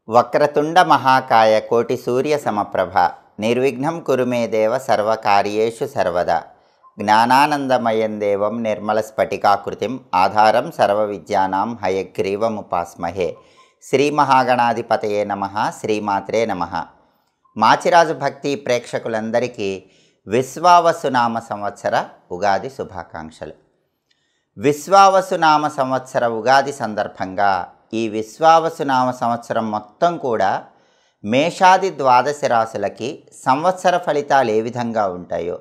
వక్రతుండ మహాకాయ కోటి సూర్య సమప్రభ నిర్విఘ్నం కురు మే దేవ సర్వకార్యేషు సర్వదా జ్ఞానానందమయం దేవం నిర్మల స్ఫటికాకృతిం ఆధారం సర్వ విద్యానాం హయగ్రీవముపాస్మహే శ్రీ మహాగణాధిపతయే నమః శ్రీమాత్రే నమః. మాచిరాజు భక్తి ప్రేక్షకులందరికీ విశ్వావసునామ సంవత్సర ఉగాది శుభాకాంక్షలు. విశ్వావసునామ సంవత్సర ఉగాది సందర్భంగా ఈ విశ్వావసునామ సంవత్సరం మొత్తం కూడా మేషాది ద్వాదశ రాశులకి సంవత్సర ఫలితాలు ఏ విధంగా ఉంటాయో,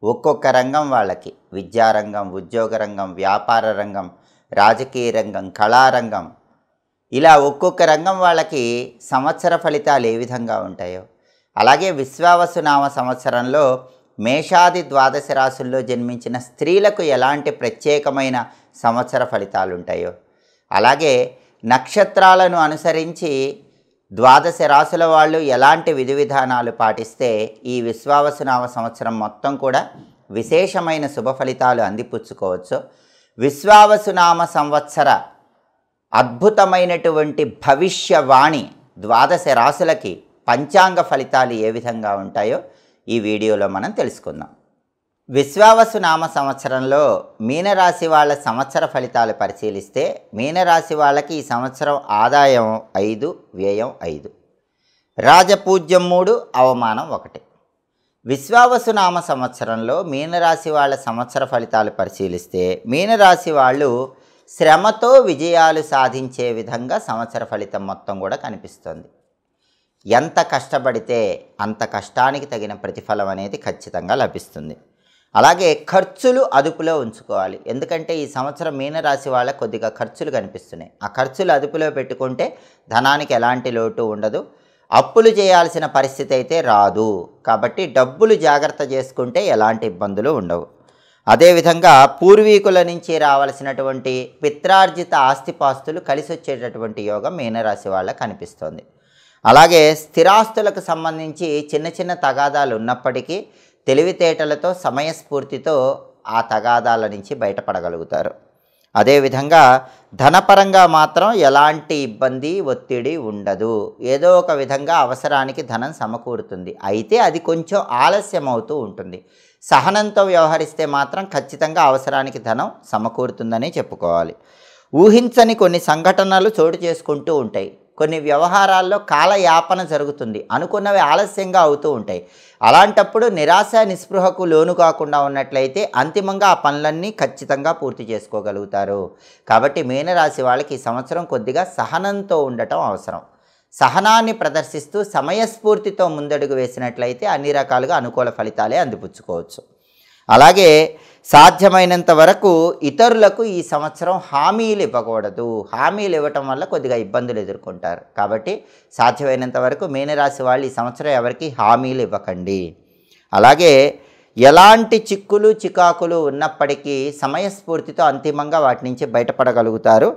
ఒక్కొక్క రంగం వాళ్ళకి విద్యారంగం, ఉద్యోగ రంగం, వ్యాపార రంగం, రాజకీయ రంగం, కళారంగం, ఇలా ఒక్కొక్క రంగం వాళ్ళకి సంవత్సర ఫలితాలు ఏ విధంగా ఉంటాయో, అలాగే విశ్వావసునామ సంవత్సరంలో మేషాది ద్వాదశ రాశుల్లో జన్మించిన స్త్రీలకు ఎలాంటి ప్రత్యేకమైన సంవత్సర ఫలితాలు ఉంటాయో, అలాగే నక్షత్రాలను అనుసరించి ద్వాదశ రాశుల వాళ్ళు ఎలాంటి విధి విధానాలు పాటిస్తే ఈ విశ్వావసునామ సంవత్సరం మొత్తం కూడా విశేషమైన శుభ ఫలితాలు అందిపుచ్చుకోవచ్చు. విశ్వావసునామ సంవత్సర అద్భుతమైనటువంటి భవిష్యవాణి ద్వాదశ రాశులకి పంచాంగ ఫలితాలు ఏ విధంగా ఉంటాయో ఈ వీడియోలో మనం తెలుసుకుందాం. విశ్వావసునామ సంవత్సరంలో మీనరాశి వాళ్ళ సంవత్సర ఫలితాలు పరిశీలిస్తే మీనరాశి వాళ్ళకి ఈ సంవత్సరం ఆదాయం 5, వ్యయం 5, రాజపూజ్యం 3, అవమానం 1. విశ్వావసునామ సంవత్సరంలో మీనరాశి వాళ్ళ సంవత్సర ఫలితాలు పరిశీలిస్తే మీనరాశి వాళ్ళు శ్రమతో విజయాలు సాధించే విధంగా సంవత్సర ఫలితం మొత్తం కూడా కనిపిస్తుంది. ఎంత కష్టపడితే అంత కష్టానికి తగిన ప్రతిఫలం అనేది ఖచ్చితంగా లభిస్తుంది. అలాగే ఖర్చులు అదుపులో ఉంచుకోవాలి. ఎందుకంటే ఈ సంవత్సరం మీనరాశి వాళ్ళకి కొద్దిగా ఖర్చులు కనిపిస్తున్నాయి. ఆ ఖర్చులు అదుపులో పెట్టుకుంటే ధనానికి ఎలాంటి లోటు ఉండదు. అప్పులు చేయాల్సిన పరిస్థితి అయితే రాదు. కాబట్టి డబ్బులు జాగ్రత్త చేసుకుంటే ఎలాంటి ఇబ్బందులు ఉండవు. అదేవిధంగా పూర్వీకుల నుంచి రావాల్సినటువంటి పిత్రార్జిత ఆస్తిపాస్తులు కలిసి వచ్చేటటువంటి యోగం మీనరాశి వాళ్ళకి కనిపిస్తోంది. అలాగే స్థిరాస్తులకు సంబంధించి చిన్న చిన్న తగాదాలు ఉన్నప్పటికీ తెలివితేటలతో సమయస్ఫూర్తితో ఆ తగాదాల నుంచి బయటపడగలుగుతారు. అదేవిధంగా ధనపరంగా మాత్రం ఎలాంటి ఇబ్బంది, ఒత్తిడి ఉండదు. ఏదో ఒక విధంగా అవసరానికి ధనం సమకూరుతుంది. అయితే అది కొంచెం ఆలస్యం అవుతూ ఉంటుంది. సహనంతో వ్యవహరిస్తే మాత్రం ఖచ్చితంగా అవసరానికి ధనం సమకూరుతుందని చెప్పుకోవాలి. ఊహించని కొన్ని సంఘటనలు చోటు చేసుకుంటూ ఉంటాయి. కొన్ని వ్యవహారాల్లో కాలయాపన జరుగుతుంది. అనుకున్నవి ఆలస్యంగా అవుతూ ఉంటాయి. అలాంటప్పుడు నిరాశ నిస్పృహకు లోను కాకుండా ఉన్నట్లయితే అంతిమంగా ఆ పనులన్నీ ఖచ్చితంగా పూర్తి చేసుకోగలుగుతారు. కాబట్టి మీనరాశి వాళ్ళకి ఈ సంవత్సరం కొద్దిగా సహనంతో ఉండటం అవసరం. సహనాన్ని ప్రదర్శిస్తూ సమయస్ఫూర్తితో ముందడుగు వేసినట్లయితే అన్ని రకాలుగా అనుకూల ఫలితాలే అందిపుచ్చుకోవచ్చు. అలాగే సాధ్యమైనంత వరకు ఇతరులకు ఈ సంవత్సరం హామీలు ఇవ్వకూడదు. హామీలు ఇవ్వటం వల్ల కొద్దిగా ఇబ్బందులు ఎదుర్కొంటారు. కాబట్టి సాధ్యమైనంత వరకు మీనరాశి వాళ్ళు ఈ సంవత్సరం ఎవరికి హామీలు ఇవ్వకండి. అలాగే ఎలాంటి చిక్కులు చికాకులు ఉన్నప్పటికీ సమయస్ఫూర్తితో అంతిమంగా వాటి నుంచి బయటపడగలుగుతారు.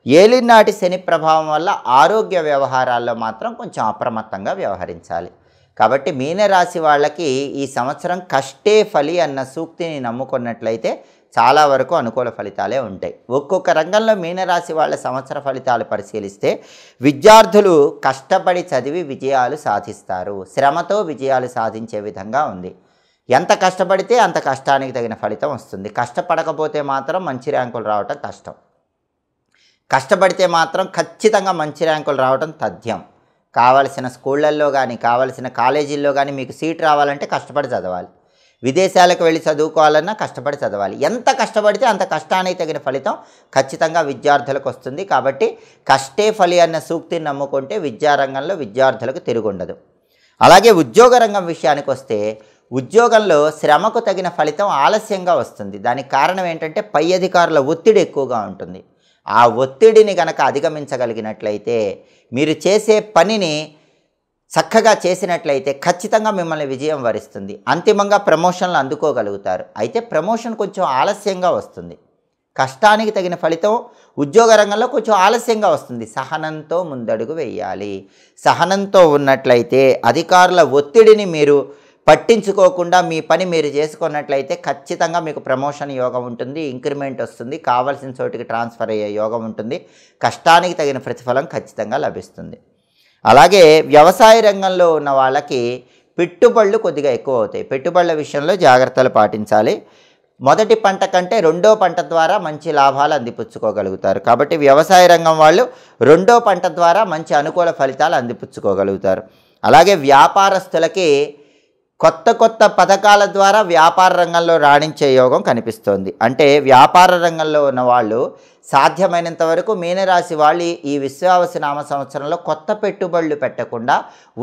ఏలినాటి శని ప్రభావం వల్ల ఆరోగ్య వ్యవహారాల్లో మాత్రం కొంచెం అప్రమత్తంగా వ్యవహరించాలి. కాబట్టి మీనరాశి వాళ్ళకి ఈ సంవత్సరం కష్టే ఫలి అన్న సూక్తిని నమ్ముకున్నట్లయితే చాలా వరకు అనుకూల ఫలితాలే ఉంటాయి. ఒక్కొక్క రంగంలో మీనరాశి వాళ్ళ సంవత్సర ఫలితాలు పరిశీలిస్తే విద్యార్థులు కష్టపడి చదివి విజయాలు సాధిస్తారు. శ్రమతో విజయాలు సాధించే విధంగా ఉంది. ఎంత కష్టపడితే అంత కష్టానికి తగిన ఫలితం వస్తుంది. కష్టపడకపోతే మాత్రం మంచి ర్యాంకులు రావటం కష్టం. కష్టపడితే మాత్రం ఖచ్చితంగా మంచి ర్యాంకులు రావటం తథ్యం. కావలసిన స్కూళ్ళల్లో కానీ కావలసిన కాలేజీల్లో కానీ మీకు సీట్ రావాలంటే కష్టపడి చదవాలి. విదేశాలకు వెళ్ళి చదువుకోవాలన్నా కష్టపడి చదవాలి. ఎంత కష్టపడితే అంత కష్టానికి తగిన ఫలితం ఖచ్చితంగా విద్యార్థులకు వస్తుంది. కాబట్టి కష్టే ఫలి అన్న సూక్తిని నమ్ముకుంటే విద్యారంగంలో విద్యార్థులకు తిరుగుండదు. అలాగే ఉద్యోగ రంగం విషయానికి వస్తే ఉద్యోగంలో శ్రమకు తగిన ఫలితం ఆలస్యంగా వస్తుంది. దానికి కారణం ఏంటంటే పై అధికారుల ఒత్తిడి ఎక్కువగా ఉంటుంది. ఆ ఒత్తిడిని కనుక అధిగమించగలిగినట్లయితే మీరు చేసే పనిని చక్కగా చేసినట్లయితే ఖచ్చితంగా మిమ్మల్ని విజయం వరిస్తుంది. అంతిమంగా ప్రమోషన్లు అందుకోగలుగుతారు. అయితే ప్రమోషన్ కొంచెం ఆలస్యంగా వస్తుంది. కష్టానికి తగిన ఫలితం ఉద్యోగ రంగంలో కొంచెం ఆలస్యంగా వస్తుంది. సహనంతో ముందడుగు వేయాలి. సహనంతో ఉన్నట్లయితే అధికారుల ఒత్తిడిని మీరు పట్టించుకోకుండా మీ పని మీరు చేసుకున్నట్లయితే ఖచ్చితంగా మీకు ప్రమోషన్ యోగం ఉంటుంది, ఇంక్రిమెంట్ వస్తుంది, కావాల్సిన చోటికి ట్రాన్స్ఫర్ అయ్యే యోగం ఉంటుంది. కష్టానికి తగిన ప్రతిఫలం ఖచ్చితంగా లభిస్తుంది. అలాగే వ్యవసాయ రంగంలో ఉన్న వాళ్ళకి పెట్టుబడులు కొద్దిగా ఎక్కువ అవుతాయి. పెట్టుబడుల విషయంలో జాగ్రత్తలు పాటించాలి. మొదటి పంట కంటే రెండో పంట ద్వారా మంచి లాభాలు అందిపుచ్చుకోగలుగుతారు. కాబట్టి వ్యవసాయ రంగం వాళ్ళు రెండో పంట ద్వారా మంచి అనుకూల ఫలితాలు అందిపుచ్చుకోగలుగుతారు. అలాగే వ్యాపారస్తులకి కొత్త కొత్త పథకాల ద్వారా వ్యాపార రంగంలో రాణించే యోగం కనిపిస్తోంది. అంటే వ్యాపార రంగంలో ఉన్న వాళ్ళు సాధ్యమైనంత వరకు మీనరాశి వాళ్ళు ఈ విశ్వావసునామ సంవత్సరంలో కొత్త పెట్టుబడులు పెట్టకుండా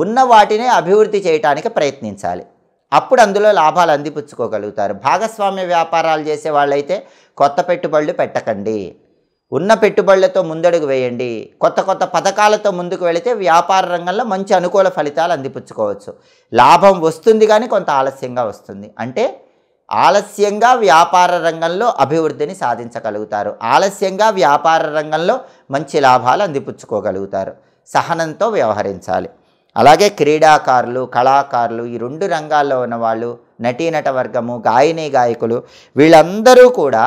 ఉన్న వాటినే అభివృద్ధి చేయడానికి ప్రయత్నించాలి. అప్పుడు అందులో లాభాలు అందిపుచ్చుకోగలుగుతారు. భాగస్వామ్య వ్యాపారాలు చేసే వాళ్ళైతే కొత్త పెట్టుబడులు పెట్టకండి. ఉన్న పెట్టుబడులతో ముందడుగు వేయండి. కొత్త కొత్త పథకాలతో ముందుకు వెళితే వ్యాపార రంగంలో మంచి అనుకూల ఫలితాలు అందిపుచ్చుకోవచ్చు. లాభం వస్తుంది కానీ కొంత ఆలస్యంగా వస్తుంది. అంటే ఆలస్యంగా వ్యాపార రంగంలో అభివృద్ధిని సాధించగలుగుతారు. ఆలస్యంగా వ్యాపార రంగంలో మంచి లాభాలు అందిపుచ్చుకోగలుగుతారు. సహనంతో వ్యవహరించాలి. అలాగే క్రీడాకారులు, కళాకారులు, ఈ రెండు రంగాల్లో ఉన్నవాళ్ళు, నటీనట వర్గము, గాయని గాయకులు, వీళ్ళందరూ కూడా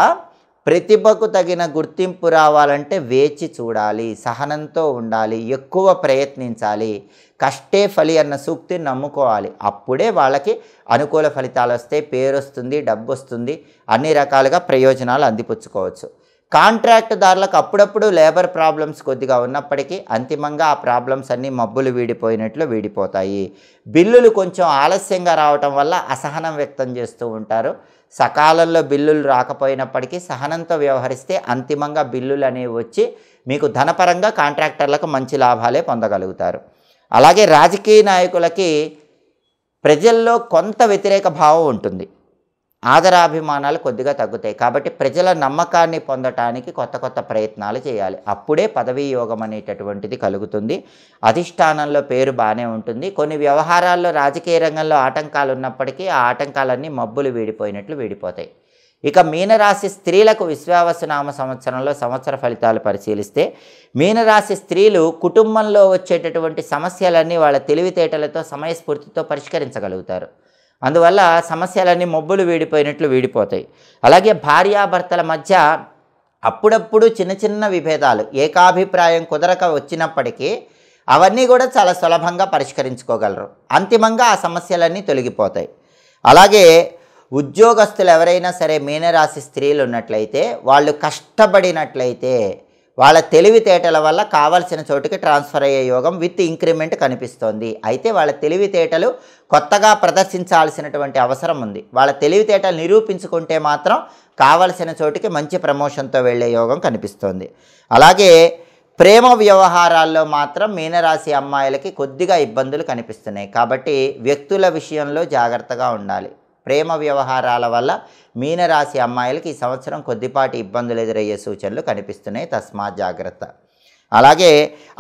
ప్రతిభకు తగిన గుర్తింపు రావాలంటే వేచి చూడాలి, సహనంతో ఉండాలి, ఎక్కువ ప్రయత్నించాలి, కష్టే ఫలి అన్న సూక్తిని నమ్ముకోవాలి. అప్పుడే వాళ్ళకి అనుకూల ఫలితాలు వస్తాయి, పేరు వస్తుంది, డబ్బు వస్తుంది, అన్ని రకాలుగా ప్రయోజనాలు అందిపుచ్చుకోవచ్చు. కాంట్రాక్టుదారులకు అప్పుడప్పుడు లేబర్ ప్రాబ్లమ్స్ కొద్దిగా ఉన్నప్పటికీ అంతిమంగా ఆ ప్రాబ్లమ్స్ అన్నీ మబ్బులు వీడిపోయినట్లు వీడిపోతాయి. బిల్లులు కొంచెం ఆలస్యంగా రావటం వల్ల అసహనం వ్యక్తం చేస్తూ ఉంటారు. సకాలంలో బిల్లులు రాకపోయినప్పటికీ సహనంతో వ్యవహరిస్తే అంతిమంగా బిల్లులు అనేవి వచ్చి మీకు ధనపరంగా కాంట్రాక్టర్లకు మంచి లాభాలే పొందగలుగుతారు. అలాగే రాజకీయ నాయకులకి ప్రజల్లో కొంత వ్యతిరేక భావం ఉంటుంది. ఆదరాభిమానాలు కొద్దిగా తగ్గుతాయి. కాబట్టి ప్రజల నమ్మకాన్ని పొందటానికి కొత్త కొత్త ప్రయత్నాలు చేయాలి. అప్పుడే పదవీ యోగం అనేటటువంటిది కలుగుతుంది. అధిష్టానంలో పేరు బాగానే ఉంటుంది. కొన్ని వ్యవహారాల్లో రాజకీయ రంగంలో ఆటంకాలు ఉన్నప్పటికీ ఆ ఆటంకాలన్నీ మబ్బులు వీడిపోయినట్లు వీడిపోతాయి. ఇక మీనరాశి స్త్రీలకు విశ్వావసునామ సంవత్సరంలో సంవత్సర ఫలితాలు పరిశీలిస్తే మీనరాశి స్త్రీలు కుటుంబంలో వచ్చేటటువంటి సమస్యలన్నీ వాళ్ళ తెలివితేటలతో సమయస్ఫూర్తితో పరిష్కరించగలుగుతారు. అందువల్ల సమస్యలన్నీ మబ్బులు వీడిపోయినట్లు వీడిపోతాయి. అలాగే భార్యాభర్తల మధ్య అప్పుడప్పుడు చిన్న చిన్న విభేదాలు, ఏకాభిప్రాయం కుదరక వచ్చినప్పటికీ అవన్నీ కూడా చాలా సులభంగా పరిష్కరించుకోగలరు. అంతిమంగా ఆ సమస్యలన్నీ తొలగిపోతాయి. అలాగే ఉద్యోగస్తులు ఎవరైనా సరే మీనరాశి స్త్రీలు ఉన్నట్లయితే వాళ్ళు కష్టపడినట్లయితే వాళ్ళ తెలివితేటల వల్ల కావాల్సిన చోటుకి ట్రాన్స్ఫర్ అయ్యే యోగం విత్ ఇంక్రిమెంట్ కనిపిస్తోంది. అయితే వాళ్ళ తెలివితేటలు కొత్తగా ప్రదర్శించాల్సినటువంటి అవసరం ఉంది. వాళ్ళ తెలివితేటలు నిరూపించుకుంటే మాత్రం కావలసిన చోటుకి మంచి ప్రమోషన్తో వెళ్ళే యోగం కనిపిస్తోంది. అలాగే ప్రేమ వ్యవహారాల్లో మాత్రం మీనరాశి అమ్మాయిలకి కొద్దిగా ఇబ్బందులు కనిపిస్తున్నాయి. కాబట్టి వ్యక్తుల విషయంలో జాగ్రత్తగా ఉండాలి. ప్రేమ వ్యవహారాల వల్ల మీనరాశి అమ్మాయిలకి ఈ సంవత్సరం కొద్దిపాటి ఇబ్బందులు ఎదురయ్యే సూచనలు కనిపిస్తున్నాయి. తస్మాత్ జాగ్రత్త. అలాగే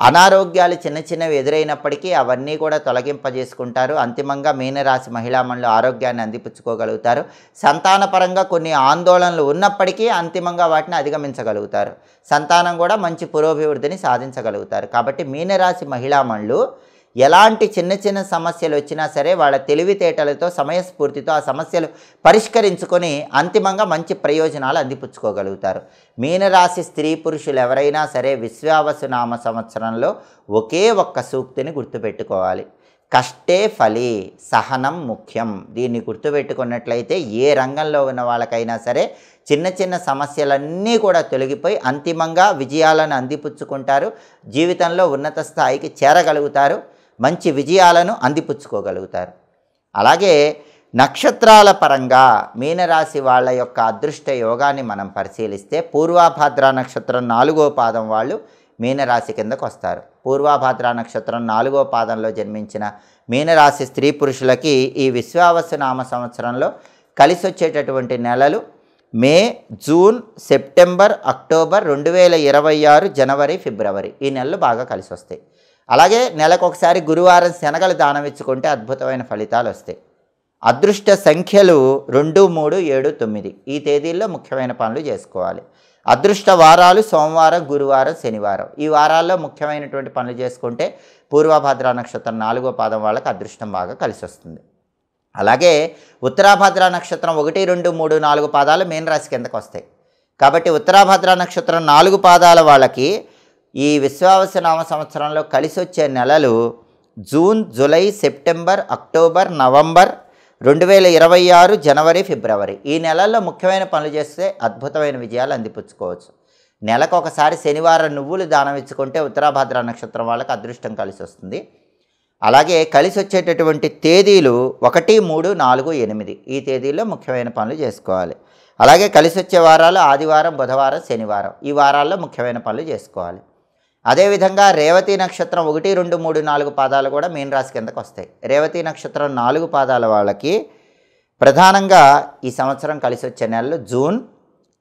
అనారోగ్యాలు చిన్న చిన్నవి ఎదురైనప్పటికీ అవన్నీ కూడా తొలగింపజేసుకుంటారు. అంతిమంగా మీనరాశి మహిళామణులు ఆరోగ్యాన్ని అందిపుచ్చుకోగలుగుతారు. సంతానపరంగా కొన్ని ఆందోళనలు ఉన్నప్పటికీ అంతిమంగా వాటిని అధిగమించగలుగుతారు. సంతానం కూడా మంచి పురోభివృద్ధిని సాధించగలుగుతారు. కాబట్టి మీనరాశి మహిళామణులు ఎలాంటి చిన్న చిన్న సమస్యలు వచ్చినా సరే వాళ్ళ తెలివితేటలతో సమయస్ఫూర్తితో ఆ సమస్యలు పరిష్కరించుకొని అంతిమంగా మంచి ప్రయోజనాలు అందిపుచ్చుకోగలుగుతారు. మీనరాశి స్త్రీ పురుషులు ఎవరైనా సరే విశ్వావసునామ సంవత్సరంలో ఒకే ఒక్క సూక్తిని గుర్తుపెట్టుకోవాలి. కష్టే ఫలి, సహనం ముఖ్యం. దీన్ని గుర్తుపెట్టుకున్నట్లయితే ఏ రంగంలో ఉన్న వాళ్ళకైనా సరే చిన్న చిన్న సమస్యలన్నీ కూడా తొలగిపోయి అంతిమంగా విజయాలను అందిపుచ్చుకుంటారు. జీవితంలో ఉన్నత స్థాయికి చేరగలుగుతారు. మంచి విజయాలను అందిపుచ్చుకోగలుగుతారు. అలాగే నక్షత్రాల పరంగా మీనరాశి వాళ్ళ యొక్క అదృష్ట యోగాన్ని మనం పరిశీలిస్తే పూర్వాభాద్ర నక్షత్రం 4వ పాదం వాళ్ళు మీనరాశి కిందకు వస్తారు. పూర్వాభాద్ర నక్షత్రం 4వ పాదంలో జన్మించిన మీనరాశి స్త్రీ పురుషులకి ఈ విశ్వావసునామ సంవత్సరంలో కలిసి వచ్చేటటువంటి నెలలు మే, జూన్, సెప్టెంబర్, అక్టోబర్, 2026 జనవరి, ఫిబ్రవరి. ఈ నెలలు బాగా కలిసి వస్తాయి. అలాగే నెలకొకసారి గురువారం శనగలు దానం ఇచ్చుకుంటే అద్భుతమైన ఫలితాలు వస్తాయి. అదృష్ట సంఖ్యలు 2, 3, 7, 9 ఈ తేదీల్లో ముఖ్యమైన పనులు చేసుకోవాలి. అదృష్ట వారాలు సోమవారం, గురువారం, శనివారం. ఈ వారాల్లో ముఖ్యమైనటువంటి పనులు చేసుకుంటే పూర్వభద్ర నక్షత్రం 4వ పాదం వాళ్ళకి అదృష్టం బాగా కలిసి వస్తుంది. అలాగే ఉత్తరాభద్ర నక్షత్రం 1, 2, 3, 4 పాదాలు మీనరాశి కిందకు వస్తాయి. కాబట్టి ఉత్తరాభద్ర నక్షత్రం 4 పాదాల వాళ్ళకి ఈ విశ్వావసునామ సంవత్సరంలో కలిసి వచ్చే నెలలు June, July, September, October, November, 2026 జనవరి, ఫిబ్రవరి. ఈ నెలల్లో ముఖ్యమైన పనులు చేస్తే అద్భుతమైన విజయాలు అందిపుచ్చుకోవచ్చు. నెలకు ఒకసారి శనివారం నువ్వులు దానం ఇచ్చుకుంటే ఉత్తరాభాద్ర నక్షత్రం వాళ్ళకి అదృష్టం కలిసి వస్తుంది. అలాగే కలిసి వచ్చేటటువంటి తేదీలు 1, 3, 4, 8 ఈ తేదీల్లో ముఖ్యమైన పనులు చేసుకోవాలి. అలాగే కలిసి వచ్చే వారాలు ఆదివారం, బుధవారం, శనివారం ఈ వారాల్లో ముఖ్యమైన పనులు చేసుకోవాలి. అదేవిధంగా రేవతి నక్షత్రం 1, 2, 3, 4 పాదాలు కూడా మీనరాశి కిందకు వస్తాయి. రేవతి నక్షత్రం 4 పాదాల వాళ్ళకి ప్రధానంగా ఈ సంవత్సరం కలిసి వచ్చే నెలలు జూన్,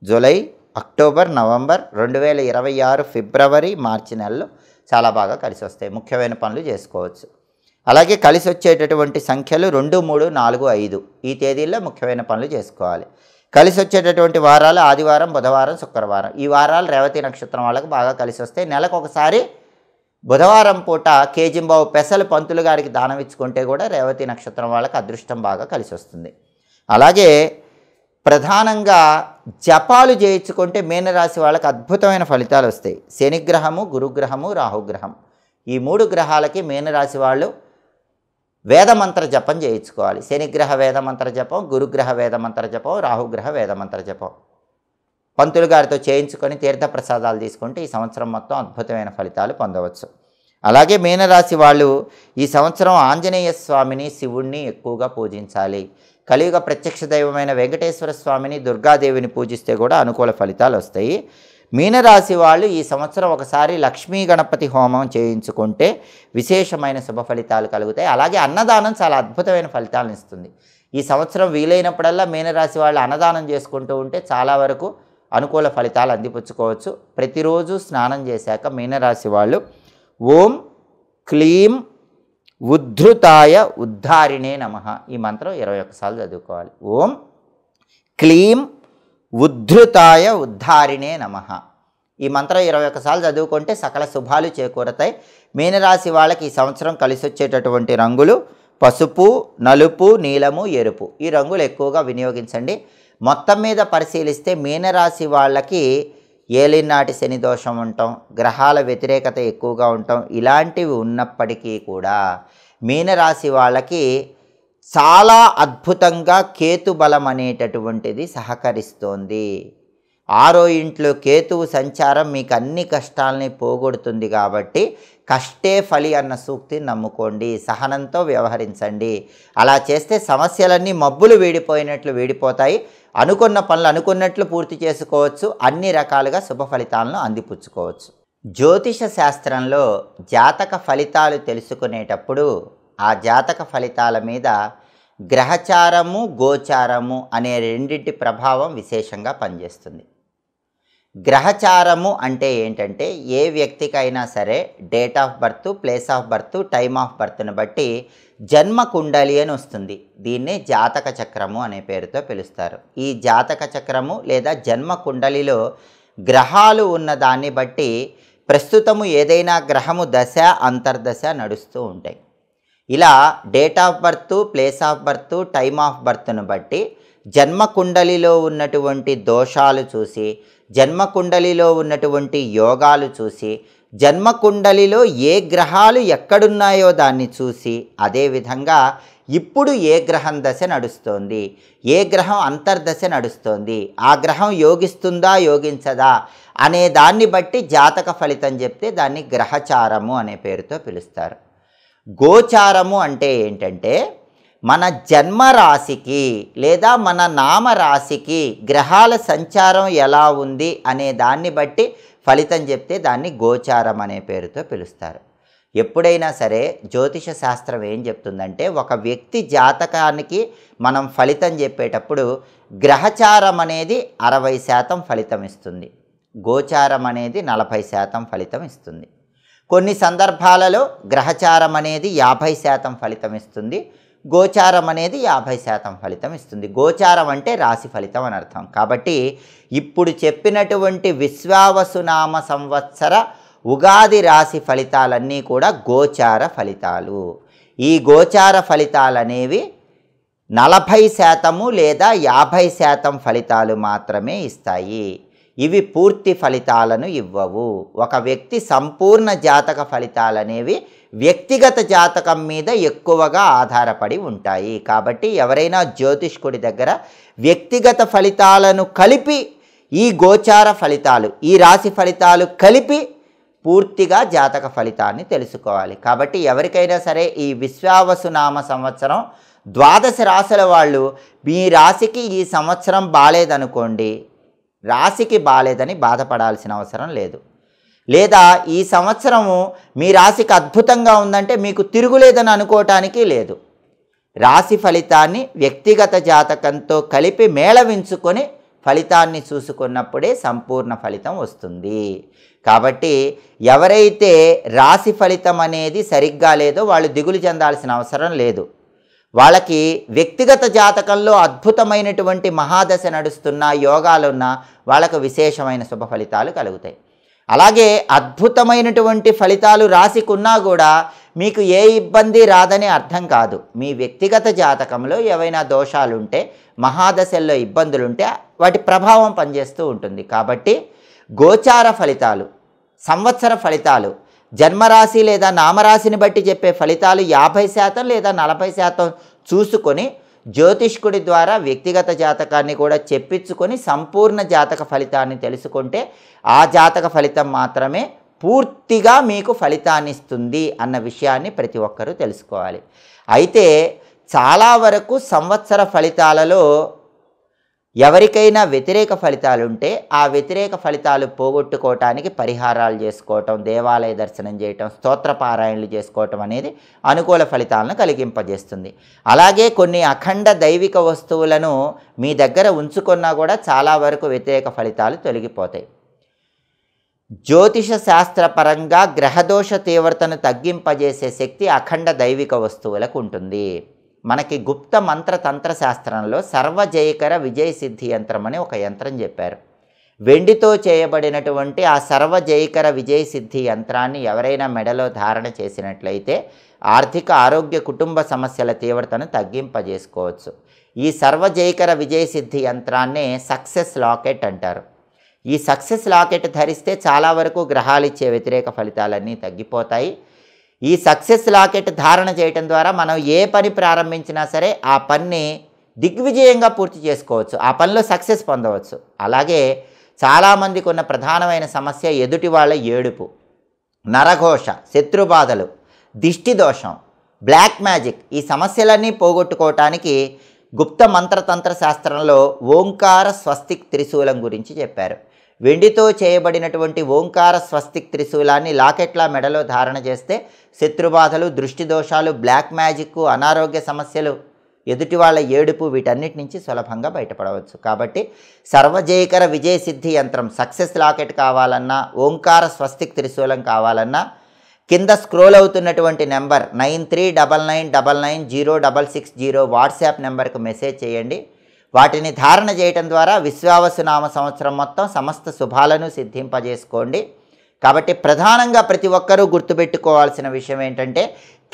జూలై, అక్టోబర్, నవంబర్, 2026 ఫిబ్రవరి, మార్చి నెలలు చాలా బాగా కలిసి వస్తాయి. ముఖ్యమైన పనులు చేసుకోవచ్చు. అలాగే కలిసి వచ్చేటటువంటి సంఖ్యలు 2, 3, 4, 5 ఈ తేదీల్లో ముఖ్యమైన పనులు చేసుకోవాలి. కలిసి వచ్చేటటువంటి వారాలు ఆదివారం, బుధవారం, శుక్రవారం ఈ వారాలు రేవతి నక్షత్రం వాళ్ళకు బాగా కలిసి వస్తాయి. నెలకు ఒకసారి బుధవారం పూట కేజింబావు పెసలు పంతులు గారికి దానం ఇచ్చుకుంటే కూడా రేవతి నక్షత్రం వాళ్ళకి అదృష్టం బాగా కలిసి వస్తుంది. అలాగే ప్రధానంగా జపాలు చేయించుకుంటే మీనరాశి వాళ్ళకి అద్భుతమైన ఫలితాలు వస్తాయి. శనిగ్రహము, గురుగ్రహము, రాహుగ్రహం ఈ 3 గ్రహాలకి మీనరాశి వాళ్ళు వేదమంత్ర జపం చేయించుకోవాలి. శనిగ్రహ వేదమంత్ర జపం, గురుగ్రహ వేదమంత్ర జపం, రాహుగ్రహ వేదమంత్ర జపం పంతులు గారితో చేయించుకొని తీర్థప్రసాదాలు తీసుకుంటే ఈ సంవత్సరం మొత్తం అద్భుతమైన ఫలితాలు పొందవచ్చు. అలాగే మీనరాశి వాళ్ళు ఈ సంవత్సరం ఆంజనేయ స్వామిని, శివుణ్ణి ఎక్కువగా పూజించాలి. కలియుగ ప్రత్యక్ష దైవమైన వెంకటేశ్వర స్వామిని, దుర్గాదేవిని పూజిస్తే కూడా అనుకూల ఫలితాలు వస్తాయి. మీనరాశి వాళ్ళు ఈ సంవత్సరం ఒకసారి లక్ష్మీ గణపతి హోమం చేయించుకుంటే విశేషమైన శుభ ఫలితాలు కలుగుతాయి. అలాగే అన్నదానం చాలా అద్భుతమైన ఫలితాలను ఇస్తుంది. ఈ సంవత్సరం వీలైనప్పుడల్లా మీనరాశి వాళ్ళు అన్నదానం చేసుకుంటూ ఉంటే చాలా వరకు అనుకూల ఫలితాలు అందిపుచ్చుకోవచ్చు. ప్రతిరోజు స్నానం చేశాక మీనరాశి వాళ్ళు ఓం క్లీం ఉద్ధృతాయ ఉద్ధారిణే నమః ఈ మంత్రం 21 సార్లు చదువుకోవాలి. ఓం క్లీం ఉద్ధృతాయ ఉద్ధారిణే నమః ఈ మంత్రం 21 సార్లు చదువుకుంటే సకల శుభాలు చేకూరతాయి. మీనరాశి వాళ్ళకి ఈ సంవత్సరం కలిసి వచ్చేటటువంటి రంగులు పసుపు, నలుపు, నీలము, ఎరుపు ఈ రంగులు ఎక్కువగా వినియోగించండి. మొత్తం మీద పరిశీలిస్తే మీనరాశి వాళ్ళకి ఏలినాటి శని దోషం ఉండటం, గ్రహాల వ్యతిరేకత ఎక్కువగా ఉండటం ఇలాంటివి ఉన్నప్పటికీ కూడా మీనరాశి వాళ్ళకి చాలా అద్భుతంగా కేతు బలం అనేటటువంటిది సహకరిస్తోంది. 6వ ఇంట్లో కేతువు సంచారం మీకు అన్ని కష్టాలని పోగొడుతుంది. కాబట్టి కష్టే ఫలి అన్న సూక్తిని నమ్ముకోండి, సహనంతో వ్యవహరించండి. అలా చేస్తే సమస్యలన్నీ మబ్బులు వీడిపోయినట్లు వీడిపోతాయి. అనుకున్న పనులు అనుకున్నట్లు పూర్తి చేసుకోవచ్చు. అన్ని రకాలుగా శుభ ఫలితాలను అందిపుచ్చుకోవచ్చు. జ్యోతిష శాస్త్రంలో జాతక ఫలితాలు తెలుసుకునేటప్పుడు ఆ జాతక ఫలితాల మీద గ్రహచారము, గోచారము అనే రెండింటి ప్రభావం విశేషంగా పనిచేస్తుంది. గ్రహచారము అంటే ఏంటంటే ఏ వ్యక్తికైనా సరే date of birth, place of birth, time of బర్త్ను బట్టి జన్మ కుండలి అని వస్తుంది. దీన్నే జాతక చక్రము అనే పేరుతో పిలుస్తారు. ఈ జాతక చక్రము లేదా జన్మ కుండలిలో గ్రహాలు ఉన్న దాన్ని బట్టి ప్రస్తుతము ఏదైనా గ్రహము దశ, అంతర్దశ నడుస్తూ ఉంటాయి. ఇలా date of birth, place of birth, time of బర్త్ను బట్టి జన్మకుండలిలో ఉన్నటువంటి దోషాలు చూసి, జన్మకుండలిలో ఉన్నటువంటి యోగాలు చూసి, జన్మకుండలిలో ఏ గ్రహాలు ఎక్కడున్నాయో దాన్ని చూసి, అదేవిధంగా ఇప్పుడు ఏ గ్రహం దశ నడుస్తోంది, ఏ గ్రహం అంతర్దశ నడుస్తోంది, ఆ గ్రహం యోగిస్తుందా యోగించదా అనే దాన్ని బట్టి జాతక ఫలితం చెప్తే దాన్ని గ్రహచారము అనే పేరుతో పిలుస్తారు. గోచారము అంటే ఏంటంటే మన జన్మరాశికి లేదా మన నామరాశికి గ్రహాల సంచారం ఎలా ఉంది అనే దాన్ని బట్టి ఫలితం చెప్తే దాన్ని గోచారం అనే పేరుతో పిలుస్తారు. ఎప్పుడైనా సరే జ్యోతిష శాస్త్రం ఏం చెప్తుందంటే ఒక వ్యక్తి జాతకానికి మనం ఫలితం చెప్పేటప్పుడు గ్రహచారం అనేది 60% ఫలితం ఇస్తుంది, గోచారం అనేది 40% ఫలితం ఇస్తుంది. కొన్ని సందర్భాలలో గ్రహచారం అనేది 50% ఫలితం ఇస్తుంది, గోచారం అనేది 50% ఫలితం ఇస్తుంది. గోచారం అంటే రాశి ఫలితం అని అర్థం. కాబట్టి ఇప్పుడు చెప్పినటువంటి విశ్వావసునామ సంవత్సర ఉగాది రాశి ఫలితాలన్నీ కూడా గోచార ఫలితాలు. ఈ గోచార ఫలితాలు అనేవి 40% లేదా 50% ఫలితాలు మాత్రమే ఇస్తాయి. ఇవి పూర్తి ఫలితాలను ఇవ్వవు. ఒక వ్యక్తి సంపూర్ణ జాతక ఫలితాలనేవి వ్యక్తిగత జాతకం మీద ఎక్కువగా ఆధారపడి ఉంటాయి. కాబట్టి ఎవరైనా జ్యోతిష్కుడి దగ్గర వ్యక్తిగత ఫలితాలను కలిపి ఈ గోచార ఫలితాలు, ఈ రాశి ఫలితాలు కలిపి పూర్తిగా జాతక ఫలితాన్ని తెలుసుకోవాలి. కాబట్టి ఎవరికైనా సరే ఈ విశ్వావసునామ సంవత్సరం ద్వాదశ రాశుల వాళ్ళు మీ రాశికి ఈ సంవత్సరం బాలేదనుకోండి, రాశికి బాలేదని బాధపడాల్సిన అవసరం లేదు. లేదా ఈ సంవత్సరము మీ రాశికి అద్భుతంగా ఉందంటే మీకు తిరుగులేదని అనుకోవటానికి లేదు. రాశి ఫలితాన్ని వ్యక్తిగత జాతకంతో కలిపి మేళవించుకొని ఫలితాన్ని చూసుకున్నప్పుడే సంపూర్ణ ఫలితం వస్తుంది. కాబట్టి ఎవరైతే రాశి ఫలితం అనేది సరిగ్గా లేదో వాళ్ళు దిగులు చెందాల్సిన అవసరం లేదు. వాళ్ళకి వ్యక్తిగత జాతకంలో అద్భుతమైనటువంటి మహాదశ నడుస్తున్న యోగాలున్న వాళ్ళకు విశేషమైన శుభ ఫలితాలు కలుగుతాయి. అలాగే అద్భుతమైనటువంటి ఫలితాలు రాశికి ఉన్నా కూడా మీకు ఏ ఇబ్బంది రాదని అర్థం కాదు. మీ వ్యక్తిగత జాతకంలో ఏవైనా దోషాలుంటే, మహాదశల్లో ఇబ్బందులుంటే వాటి ప్రభావం పనిచేస్తూ ఉంటుంది. కాబట్టి గోచార ఫలితాలు, సంవత్సర ఫలితాలు, జన్మరాశి లేదా నామరాశిని బట్టి చెప్పే ఫలితాలు 50% లేదా 40% చూసుకొని జ్యోతిష్కుడి ద్వారా వ్యక్తిగత జాతకాన్ని కూడా చెప్పించుకొని సంపూర్ణ జాతక ఫలితాన్ని తెలుసుకుంటే ఆ జాతక ఫలితం మాత్రమే పూర్తిగా మీకు ఫలితాన్ని ఇస్తుంది అన్న విషయాన్ని ప్రతి ఒక్కరూ తెలుసుకోవాలి. అయితే చాలా వరకు సంవత్సర ఫలితాలలో ఎవరికైనా వ్యతిరేక ఫలితాలు ఉంటే ఆ వ్యతిరేక ఫలితాలు పోగొట్టుకోవటానికి పరిహారాలు చేసుకోవటం, దేవాలయ దర్శనం చేయటం, స్తోత్ర పారాయణలు చేసుకోవటం అనేది అనుకూల ఫలితాలను కలిగింపజేస్తుంది. అలాగే కొన్ని అఖండ దైవిక వస్తువులను మీ దగ్గర ఉంచుకున్నా కూడా చాలా వరకు వ్యతిరేక ఫలితాలు తొలగిపోతాయి. జ్యోతిష శాస్త్రపరంగా గ్రహదోష తీవ్రతను తగ్గింపజేసే శక్తి అఖండ దైవిక వస్తువులకు ఉంటుంది. మనకి గుప్త మంత్ర తంత్ర శాస్త్రంలో సర్వజయకర విజయ సిద్ధి యంత్రం అని ఒక యంత్రం చెప్పారు. వెండితో చేయబడినటువంటి ఆ సర్వజయకర విజయ సిద్ధి యంత్రాన్ని ఎవరైనా మెడలో ధారణ చేసినట్లయితే ఆర్థిక, ఆరోగ్య, కుటుంబ సమస్యల తీవ్రతను తగ్గింపజేసుకోవచ్చు. ఈ సర్వజయకర విజయ సిద్ధి యంత్రాన్నే సక్సెస్ లాకెట్ అంటారు. ఈ సక్సెస్ లాకెట్ ధరిస్తే చాలా వరకు గ్రహాలు ఇచ్చే వ్యతిరేక ఫలితాలన్నీ తగ్గిపోతాయి. ఈ సక్సెస్ లాకెట్ ధారణ చేయటం ద్వారా మనం ఏ పని ప్రారంభించినా సరే ఆ పనిని దిగ్విజయంగా పూర్తి చేసుకోవచ్చు, ఆ పనిలో సక్సెస్ పొందవచ్చు. అలాగే చాలామందికి ఉన్న ప్రధానమైన సమస్య ఎదుటి వాళ్ళ ఏడుపు, నరఘోష, శత్రుబాధలు, దిష్టి దోషం, బ్లాక్ మ్యాజిక్. ఈ సమస్యలన్నీ పోగొట్టుకోవటానికి గుప్త మంత్రతంత్ర శాస్త్రంలో ఓంకార స్వస్తిక్ త్రిశూలం గురించి చెప్పారు. వెండితో చేయబడినటువంటి ఓంకార స్వస్తిక్ త్రిశూలాన్ని లాకెట్లా మెడలో ధారణ చేస్తే శత్రుబాధలు, దృష్టి దోషాలు, బ్లాక్ మ్యాజిక్, అనారోగ్య సమస్యలు, ఎదుటి వాళ్ళ ఏడుపు వీటన్నిటి నుంచి సులభంగా బయటపడవచ్చు. కాబట్టి సర్వజయకర విజయ సిద్ధి యంత్రం సక్సెస్ లాకెట్ కావాలన్నా, ఓంకార స్వస్తిక్ త్రిశూలం కావాలన్నా కింద స్క్రోల్ అవుతున్నటువంటి నెంబర్ 9399990660 వాట్సాప్ నెంబర్కు మెసేజ్ చేయండి. వాటిని ధారణ చేయటం ద్వారా విశ్వావసునామ సంవత్సరం మొత్తం సమస్త శుభాలను సిద్ధింపజేసుకోండి. కాబట్టి ప్రధానంగా ప్రతి ఒక్కరూ గుర్తుపెట్టుకోవాల్సిన విషయం ఏంటంటే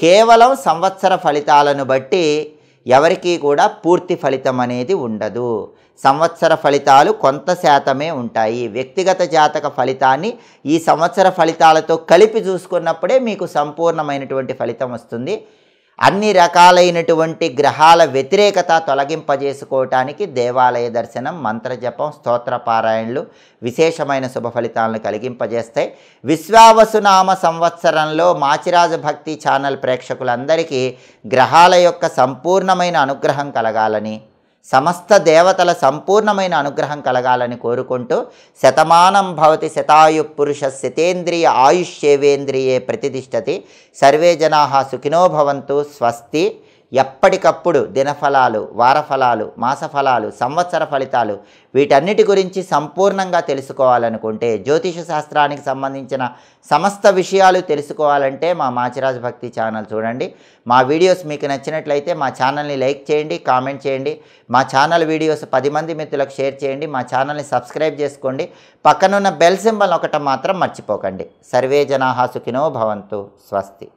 కేవలం సంవత్సర ఫలితాలను బట్టి ఎవరికీ కూడా పూర్తి ఫలితం అనేది ఉండదు. సంవత్సర ఫలితాలు కొంత శాతమే ఉంటాయి. వ్యక్తిగత జాతక ఫలితాన్ని ఈ సంవత్సర ఫలితాలతో కలిపి చూసుకున్నప్పుడే మీకు సంపూర్ణమైనటువంటి ఫలితం వస్తుంది. అన్ని రకాలైనటువంటి గ్రహాల వ్యతిరేకత తొలగింపజేసుకోవటానికి దేవాలయ దర్శనం, మంత్రజపం, స్తోత్ర పారాయణలు విశేషమైన శుభ ఫలితాలను కలిగింపజేస్తాయి. విశ్వావసునామ సంవత్సరంలో మాచిరాజు భక్తి ఛానల్ ప్రేక్షకులందరికీ గ్రహాల యొక్క సంపూర్ణమైన అనుగ్రహం కలగాలని, సమస్త దేవతల సంపూర్ణమైన అనుగ్రహం కలగాలని కోరుకుంటూ శతమానం భవతి శతాయు పురుష శతేంద్రియ ఆయుష్యేవేంద్రియే ప్రతిష్టతి సర్వే జనాః సుఖినో భవంతు. స్వస్తి. ఎప్పటికప్పుడు దినఫలాలు, వారఫలాలు, మాసఫలాలు, సంవత్సర ఫలితాలు వీటన్నిటి గురించి సంపూర్ణంగా తెలుసుకోవాలనుకుంటే, జ్యోతిష శాస్త్రానికి సంబంధించిన సమస్త విషయాలు తెలుసుకోవాలంటే మా మాచిరాజు భక్తి ఛానల్ చూడండి. మా వీడియోస్ మీకు నచ్చినట్లయితే మా ఛానల్ని లైక్ చేయండి, కామెంట్ చేయండి. మా ఛానల్ వీడియోస్ 10 మంది మిత్రులకు షేర్ చేయండి. మా ఛానల్ని సబ్స్క్రైబ్ చేసుకోండి. పక్కనున్న బెల్ సింబల్ ఒకటి మాత్రం మర్చిపోకండి. సర్వే జనాః సుఖినో భవంతు. స్వస్తి.